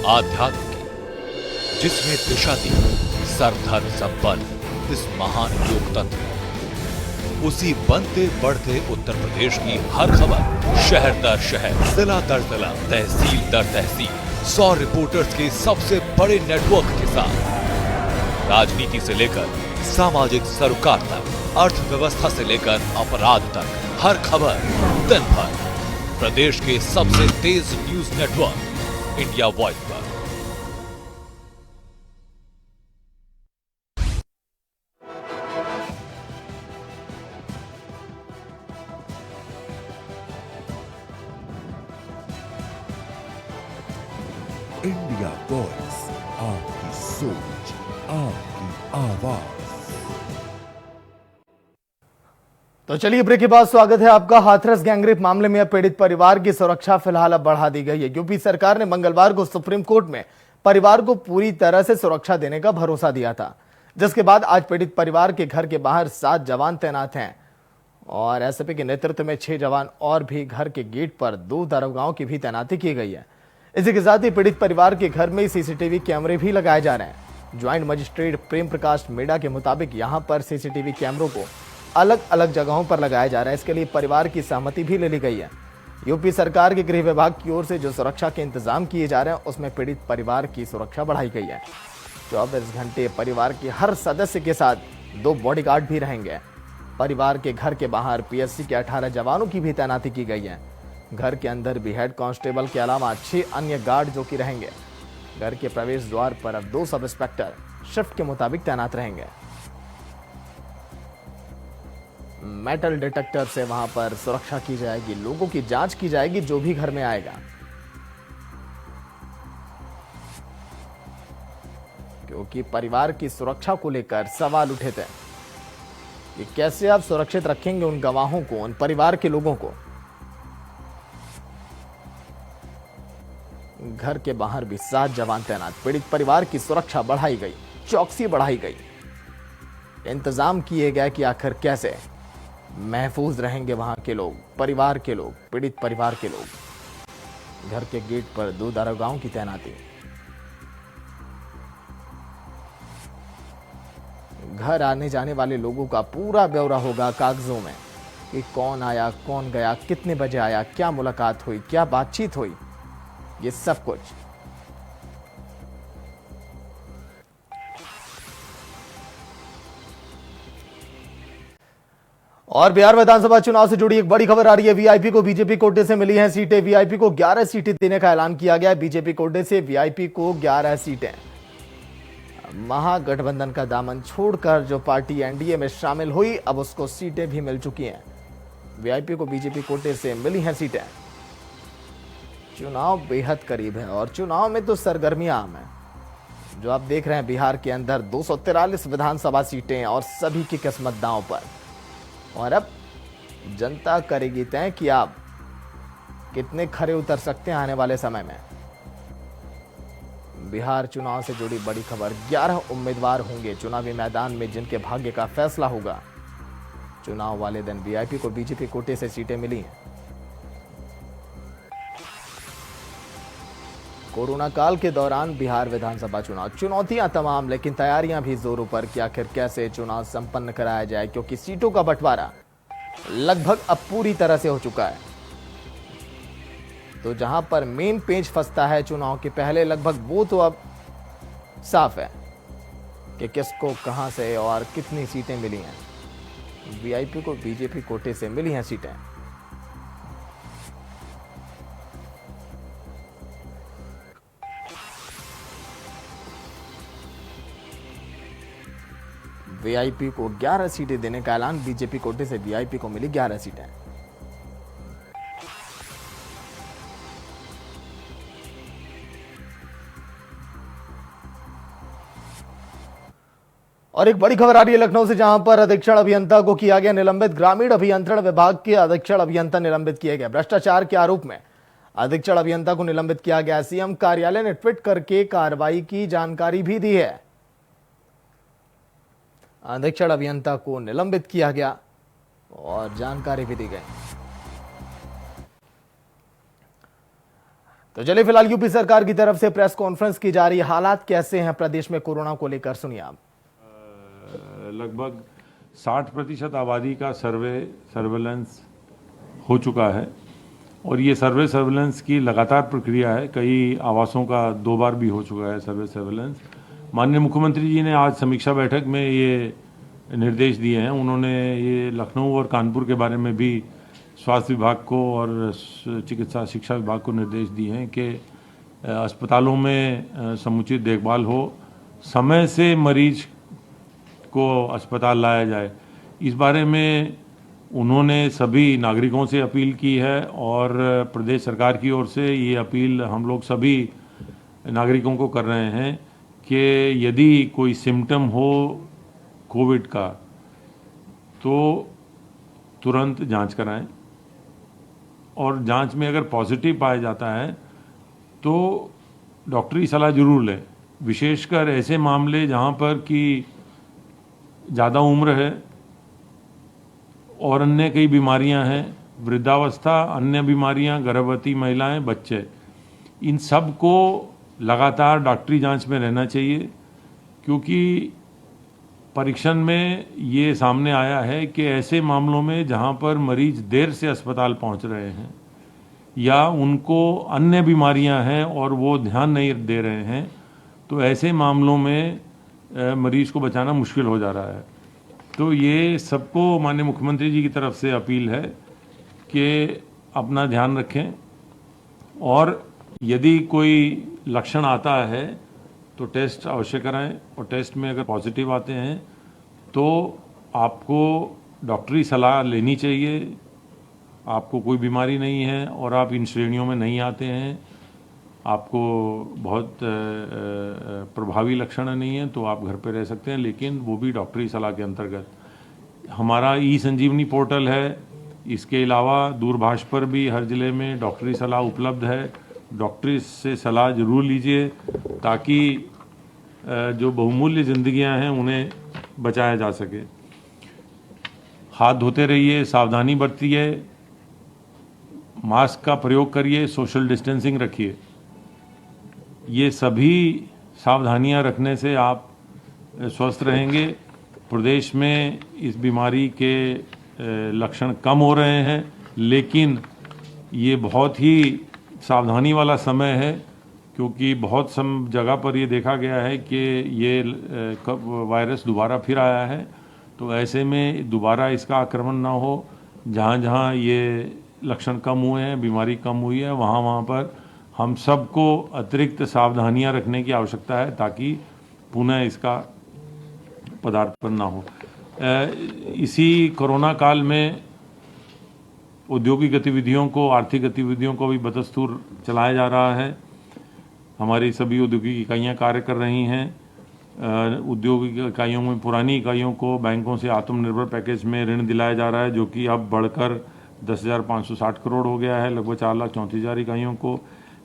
Speaker 8: आध्यात्म की, जिसमें दिशा दी सर्वधर्म संपन्न इस महान लोकतंत्र में। उसी बनते बढ़ते उत्तर प्रदेश की हर खबर, शहर दर शहर, जिला दर जिला, तहसील दर तहसील, 100 रिपोर्टर्स के सबसे बड़े नेटवर्क के साथ, राजनीति से लेकर सामाजिक सरोकार तक, अर्थव्यवस्था से लेकर अपराध तक, हर खबर दिन भर। प्रदेश के सबसे तेज न्यूज नेटवर्क इंडिया वॉइस पर।
Speaker 4: इंडिया वॉइस, आपकी सोच, आपकी आवाज।
Speaker 1: तो चलिए ब्रेक के बाद स्वागत है आपका। हाथरस गैंगरेप मामले में पीड़ित परिवार की सुरक्षा फिलहाल अब बढ़ा दी गई है। यूपी सरकार ने मंगलवार को सुप्रीम कोर्ट में परिवार को पूरी तरह से सुरक्षा देने का भरोसा दिया था, जिसके बाद आज पीड़ित परिवार के घर के बाहर 7 जवान तैनात हैं और एसपी के नेतृत्व में 6 जवान और भी घर के गेट पर 2 दरोगाओं की भी तैनाती की गई है। इसी के साथ ही पीड़ित परिवार के घर में सीसीटीवी कैमरे भी लगाए जा रहे हैं। ज्वाइंट मजिस्ट्रेट प्रेम प्रकाश मीणा के मुताबिक यहां पर सीसीटीवी कैमरों को अलग अलग जगहों पर लगाया जा रहा है। इसके लिए परिवार की सहमति भी ले ली गई है। यूपी सरकार के गृह विभाग की ओर से जो सुरक्षा के इंतजाम किए जा रहे हैं उसमें पीड़ित परिवार की सुरक्षा बढ़ाई गई है। 24 घंटे परिवार के हर सदस्य के साथ 2 बॉडीगार्ड भी रहेंगे। परिवार के घर के बाहर पीएससी के 18 जवानों की भी तैनाती की गई है। घर के अंदर भी हेड कांस्टेबल के अलावा 6 अन्य गार्ड जो कि रहेंगे। घर के प्रवेश द्वार पर अब 2 सब इंस्पेक्टर शिफ्ट के मुताबिक तैनात रहेंगे। मेटल डिटेक्टर से वहां पर सुरक्षा की जाएगी, लोगों की जांच की जाएगी जो भी घर में आएगा, क्योंकि परिवार की सुरक्षा को लेकर सवाल उठे थे कि कैसे आप सुरक्षित रखेंगे उन गवाहों को, उन परिवार के लोगों को। घर के बाहर भी 7 जवान तैनात। पीड़ित परिवार की सुरक्षा बढ़ाई गई, चौकसी बढ़ाई गई, इंतजाम किए गए कि आखिर कैसे महफूज रहेंगे वहां के लोग, परिवार के लोग, पीड़ित परिवार के लोग। घर के गेट पर 2 दारोगाओं की तैनाती। घर आने जाने वाले लोगों का पूरा ब्यौरा होगा कागजों में कि कौन आया, कौन गया, कितने बजे आया, क्या मुलाकात हुई, क्या बातचीत हुई, ये सब कुछ। और बिहार विधानसभा चुनाव से जुड़ी एक बड़ी खबर आ रही है। वीआईपी को बीजेपी कोटे से मिली हैं सीटें। वीआईपी को 11 सीटें देने का ऐलान किया गया है। बीजेपी कोटे से वीआईपी को 11 सीटें। महागठबंधन का दामन छोड़कर जो पार्टी एनडीए में शामिल हुई, अब उसको सीटें भी मिल चुकी हैं। वीआईपी को बीजेपी कोटे से मिली हैं सीटें। चुनाव बेहद करीब है और चुनाव में तो सरगर्मियां आम है। जो आप देख रहे हैं बिहार के अंदर 243 विधानसभा सीटें और सभी की किस्मत दांव पर। और अब जनता करेगी तय कि आप कितने खरे उतर सकते हैं आने वाले समय में। बिहार चुनाव से जुड़ी बड़ी खबर। 11 उम्मीदवार होंगे चुनावी मैदान में जिनके भाग्य का फैसला होगा। चुनाव वाले दिन वीआईपी को बीजेपी कोटे से सीटें मिली हैं। कोरोना काल के दौरान बिहार विधानसभा चुनाव, चुनौतियां तमाम, लेकिन तैयारियां भी जोरों पर कि आखिर कैसे चुनाव संपन्न कराया जाए, क्योंकि सीटों का बंटवारा लगभग अब पूरी तरह से हो चुका है। तो जहां पर मेन पेंच फंसता है चुनाव के पहले, लगभग वो तो अब साफ है कि किसको कहां से और कितनी सीटें मिली हैं। वीआईपी को बीजेपी कोटे से मिली हैं सीटें। वीआईपी को 11 सीटें देने का ऐलान। बीजेपी कोटे से वीआईपी को मिली 11 सीटें। और एक बड़ी खबर आ रही है लखनऊ से, जहां पर अधीक्षण अभियंता को किया गया निलंबित। ग्रामीण अभियंत्रण विभाग के अधीक्षण अभियंता निलंबित किए गए। भ्रष्टाचार के आरोप में अधीक्षण अभियंता को निलंबित किया गया। सीएम कार्यालय ने ट्वीट करके कार्रवाई की जानकारी भी दी है। अधीक्षण अभियंता को निलंबित किया गया और जानकारी भी दी गई। तो चलिए फिलहाल यूपी सरकार की तरफ से प्रेस कॉन्फ्रेंस की जा रही है। हालात कैसे हैं प्रदेश में कोरोना को लेकर, सुनिए आप।
Speaker 9: लगभग 60% आबादी का सर्वेलेंस हो चुका है और ये सर्वेलेंस की लगातार प्रक्रिया है। कई आवासों का 2 बार भी हो चुका है सर्वेलेंस। माननीय मुख्यमंत्री जी ने आज समीक्षा बैठक में ये निर्देश दिए हैं। उन्होंने ये लखनऊ और कानपुर के बारे में भी स्वास्थ्य विभाग को और चिकित्सा शिक्षा विभाग को निर्देश दिए हैं कि अस्पतालों में समुचित देखभाल हो, समय से मरीज को अस्पताल लाया जाए। इस बारे में उन्होंने सभी नागरिकों से अपील की है और प्रदेश सरकार की ओर से ये अपील हम लोग सभी नागरिकों को कर रहे हैं कि यदि कोई सिम्टम हो कोविड का तो तुरंत जांच कराएं और जांच में अगर पॉजिटिव पाया जाता है तो डॉक्टरी सलाह जरूर लें। विशेषकर ऐसे मामले जहां पर कि ज़्यादा उम्र है और अन्य कई बीमारियां हैं, वृद्धावस्था, अन्य बीमारियां, गर्भवती महिलाएं, बच्चे, इन सब को लगातार डॉक्टरी जांच में रहना चाहिए। क्योंकि परीक्षण में ये सामने आया है कि ऐसे मामलों में जहां पर मरीज देर से अस्पताल पहुंच रहे हैं या उनको अन्य बीमारियां हैं और वो ध्यान नहीं दे रहे हैं, तो ऐसे मामलों में मरीज को बचाना मुश्किल हो जा रहा है। तो ये सबको माननीय मुख्यमंत्री जी की तरफ से अपील है कि अपना ध्यान रखें और यदि कोई लक्षण आता है तो टेस्ट अवश्य कराएं और टेस्ट में अगर पॉजिटिव आते हैं तो आपको डॉक्टरी सलाह लेनी चाहिए। आपको कोई बीमारी नहीं है और आप इन श्रेणियों में नहीं आते हैं, आपको बहुत प्रभावी लक्षण नहीं है, तो आप घर पे रह सकते हैं, लेकिन वो भी डॉक्टरी सलाह के अंतर्गत। हमारा ई-संजीवनी पोर्टल है, इसके अलावा दूरभाष पर भी हर ज़िले में डॉक्टरी सलाह उपलब्ध है। डॉक्टरी से सलाह ज़रूर लीजिए ताकि जो बहुमूल्य ज़िंदगियां हैं उन्हें बचाया जा सके। हाथ धोते रहिए, सावधानी बरतिए, मास्क का प्रयोग करिए, सोशल डिस्टेंसिंग रखिए। ये सभी सावधानियां रखने से आप स्वस्थ रहेंगे। प्रदेश में इस बीमारी के लक्षण कम हो रहे हैं, लेकिन ये बहुत ही सावधानी वाला समय है क्योंकि बहुत जगह पर ये देखा गया है कि ये वायरस दोबारा फिर आया है। तो ऐसे में दोबारा इसका आक्रमण ना हो। जहाँ जहाँ ये लक्षण कम हुए हैं, बीमारी कम हुई है, वहाँ पर हम सबको अतिरिक्त सावधानियां रखने की आवश्यकता है ताकि पुनः इसका पदार्पण ना हो। इसी कोरोना काल में औद्योगिक गतिविधियों को, आर्थिक गतिविधियों को भी बदस्तूर चलाया जा रहा है। हमारी सभी औद्योगिक इकाइयाँ कार्य कर रही हैं। औद्योगिक इकाइयों में, पुरानी इकाइयों को बैंकों से आत्मनिर्भर पैकेज में ऋण दिलाया जा रहा है, जो कि अब बढ़कर 10,560 करोड़ हो गया है, लगभग 4,34,000 इकाइयों को।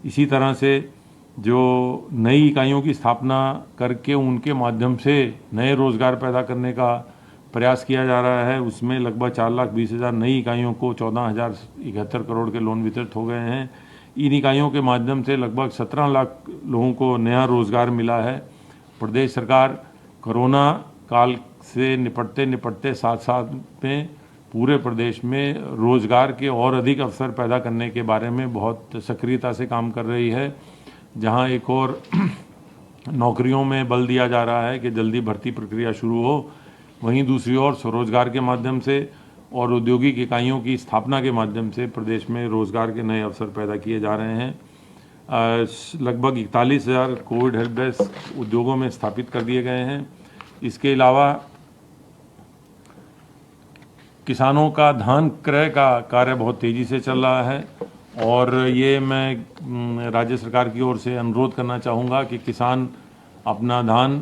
Speaker 9: इसी तरह से जो नई इकाइयों की स्थापना करके उनके माध्यम से नए रोजगार पैदा करने का प्रयास किया जा रहा है, उसमें लगभग 4,20,000 नई इकाइयों को 14,071 करोड़ के लोन वितरित हो गए हैं। इन इकाइयों के माध्यम से लगभग 17 लाख लोगों को नया रोजगार मिला है। प्रदेश सरकार कोरोना काल से निपटते साथ साथ में पूरे प्रदेश में रोजगार के और अधिक अवसर पैदा करने के बारे में बहुत सक्रियता से काम कर रही है। जहां एक और नौकरियों में बल दिया जा रहा है कि जल्दी भर्ती प्रक्रिया शुरू हो, वहीं दूसरी ओर स्वरोजगार के माध्यम से और औद्योगिक इकाइयों की स्थापना के माध्यम से प्रदेश में रोजगार के नए अवसर पैदा किए जा रहे हैं। लगभग 41,000 कोविड हेल्प डेस्क उद्योगों में स्थापित कर दिए गए हैं। इसके अलावा किसानों का धान क्रय का कार्य बहुत तेज़ी से चल रहा है और ये मैं राज्य सरकार की ओर से अनुरोध करना चाहूँगा कि किसान अपना धान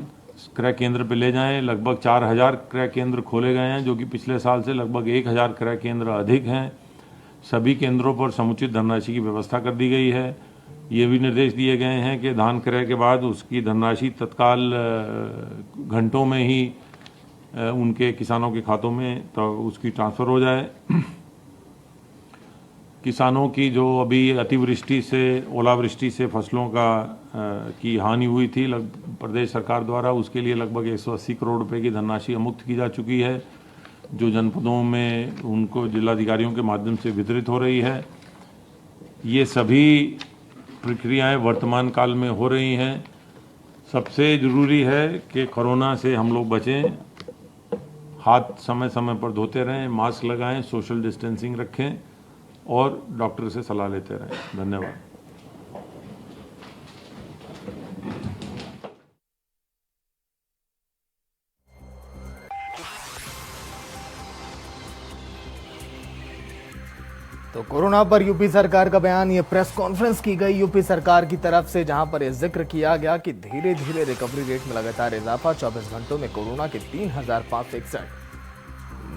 Speaker 9: क्रय केंद्र पे ले जाएं। लगभग 4,000 क्रय केंद्र खोले गए हैं, जो कि पिछले साल से लगभग 1,000 क्रय केंद्र अधिक हैं। सभी केंद्रों पर समुचित धनराशि की व्यवस्था कर दी गई है। ये भी निर्देश दिए गए हैं कि धान क्रय के बाद उसकी धनराशि तत्काल घंटों में ही उनके किसानों के खातों में तो उसकी ट्रांसफ़र हो जाए। किसानों की जो अभी अतिवृष्टि से, ओलावृष्टि से फसलों की हानि हुई थी प्रदेश सरकार द्वारा, उसके लिए लगभग 180 करोड़ रुपए की धनराशि अमुक्त की जा चुकी है, जो जनपदों में उनको जिलाधिकारियों के माध्यम से वितरित हो रही है। ये सभी प्रक्रियाएं वर्तमान काल में हो रही हैं। सबसे ज़रूरी है कि कोरोना से हम लोग बचें, हाथ समय समय पर धोते रहें, मास्क लगाएं, सोशल डिस्टेंसिंग रखें और डॉक्टर से सलाह लेते रहें। धन्यवाद।
Speaker 1: तो कोरोना पर यूपी सरकार का बयान, ये प्रेस कॉन्फ्रेंस की गई यूपी सरकार की तरफ से, जहां पर यह जिक्र किया गया कि धीरे धीरे रिकवरी रेट में लगातार इजाफा। 24 घंटों में कोरोना के 3,561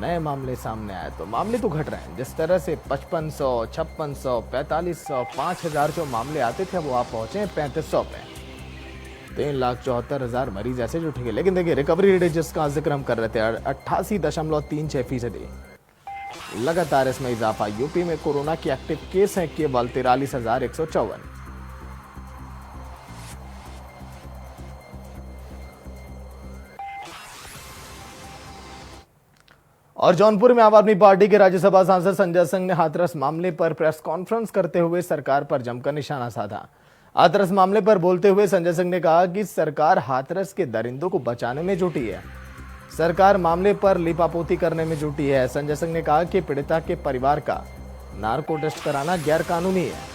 Speaker 1: नए मामले सामने आए। तो मामले तो घट रहे हैं, जिस तरह से 5500, 5600, 4500, 5000 जो मामले आते थे वो आप पहुंचे 3500 पे। 3,74,000 मरीज ऐसे जो ठीक है। लेकिन देखिए रिकवरी रेट जिसका जिक्र हम कर रहे थे 88.36%, लगातार इसमें इजाफा। यूपी में कोरोना के एक्टिव केस हैं केवल 43,154। और जौनपुर में आम आदमी पार्टी के राज्यसभा सांसद संजय सिंह ने हाथरस मामले पर प्रेस कॉन्फ्रेंस करते हुए सरकार पर जमकर निशाना साधा। हाथरस मामले पर बोलते हुए संजय सिंह ने कहा कि सरकार हाथरस के दरिंदों को बचाने में जुटी है। सरकार मामले पर लीपापोती करने में जुटी है। संजय सिंह ने कहा कि पीड़िता के परिवार का नार्को टेस्ट कराना गैर कानूनी है।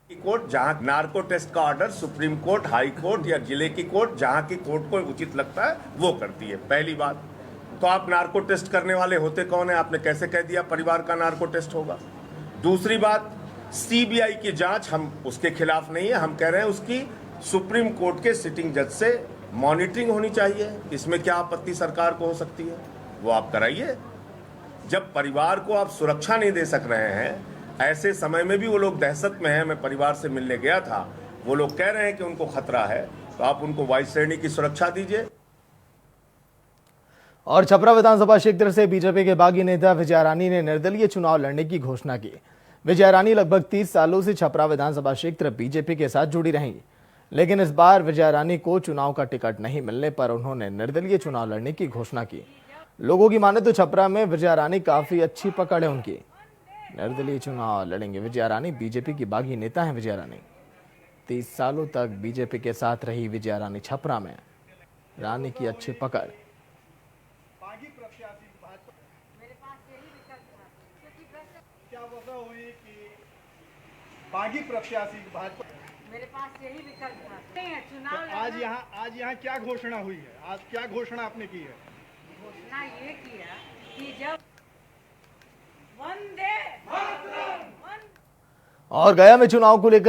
Speaker 10: कोर्ट जहां नार्को टेस्ट का order supreme court, high court या जिले की कोर्ट, जहां की कोर्ट को उचित लगता है वो करती है। पहली बात तो आप नार्को टेस्ट करने वाले होते कौन है? आपने कैसे कह दिया परिवार का नार्को टेस्ट होगा? दूसरी बात, सीबीआई की जांच हम उसके खिलाफ नहीं है, हम कह रहे हैं उसकी सुप्रीम कोर्ट के सिटिंग जज से मॉनिटरिंग होनी चाहिए। इसमें क्या आपत्ति सरकार को हो सकती है? वो आप कराइए। जब परिवार को आप सुरक्षा नहीं दे सक रहे हैं, ऐसे समय में भी वो लोग दहशत में हैं। मैं परिवार से मिलने गया था, वो लोग कह रहे हैं कि उनको खतरा है, तो आप उनको वायु श्रेणी की सुरक्षा दीजिए।
Speaker 1: और छपरा विधानसभा क्षेत्र से बीजेपी के बागी नेता विजया रानी ने निर्दलीय चुनाव लड़ने की घोषणा की। विजया रानी लगभग 30 सालों से छपरा विधानसभा क्षेत्र बीजेपी के साथ जुड़ी रहेंगी, लेकिन इस बार विजया रानी को चुनाव का टिकट नहीं मिलने पर उन्होंने निर्दलीय चुनाव लड़ने की घोषणा की। लोगों की माने तो छपरा में विजया रानी काफी अच्छी पकड़ है उनकी। निर्दलीय चुनाव लड़ेंगे विजया रानी। बीजेपी की बागी नेता हैं विजया रानी। 30 सालों तक बीजेपी के साथ रही विजया रानी। छपरा में रानी की अच्छी पकड़।
Speaker 11: बागी प्रत्याशी भाजपा, मेरे पास यही विकल्प था। चुनाव आज यहाँ क्या घोषणा हुई है? आज क्या घोषणा आपने की है?
Speaker 5: घोषणा ये किया कि जब वंदे
Speaker 1: और गया में चुनाव को लेकर